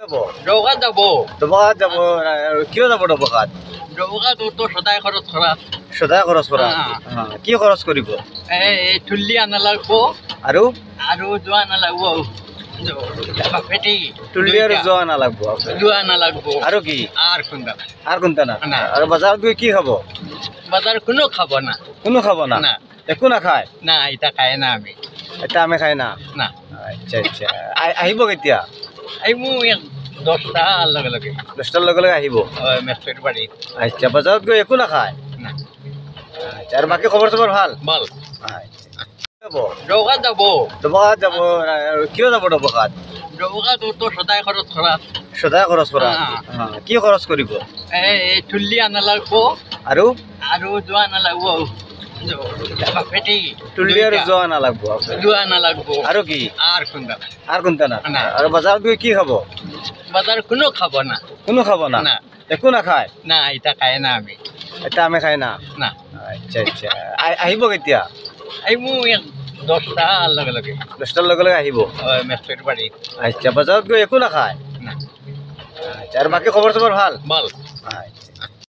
যাব দোকান যাব দোকান যাব কিয় যাব দোকান দোকান তো সদায় খরচ করা সদায় খৰচ কৰা কি খৰচ কৰিব এই তুলি আনা লাগবো আৰু আৰু যোৱা নালাগব পেটি তুলি আৰু যোৱা নালাগব যোৱা নালাগব আৰু কি আর কোনটা আৰু কোনটা না না। আৰু বজাৰত গৈ কি খাব বাজার কোনো খাব না কোনো খাব না না। একো নাখায় না এটা খায় না আমি এটা আমি খাই না না আচ্ছা আচ্ছা আহিব কেতিয়া এই মু 10টা লগে লগে 10টাৰ লগে লগে আহিব মেস্টের বাড়ি আচ্ছা বজাৰত গৈ একো নাখায় না আচ্ছা আৰু বাকী খবৰ চবৰ ভাল বল যাব দোকান যাব দোকান যাব কিয় যাব দোকান দোকান তো সদায় খরচ করা সদায় খৰচ কৰা কি খৰচ কৰিব এই তুলি আনা লাগবো আৰু আৰু যোৱা নালাগব পেটি তুলি আৰু যোৱা নালাগব যোৱা নালাগব আৰু কি আর কোনটা আৰু কোনটা না না। আৰু বজাৰত গৈ কি খাব বাজার কোনো খাব না কোনো খাব না না। একো নাখায় না এটা খায় না আমি এটা আমি খাই না না আচ্ছা আচ্ছা আহিব কেতিয়া এই মু 10টা লগে লগে 10টাৰ লগে লগে আহিব মেস্টের বাড়ি আচ্ছা বজাৰত গৈ একো নাখায় না আচ্ছা আৰু বাকী খবৰ চবৰ ভাল বল আচ্ছা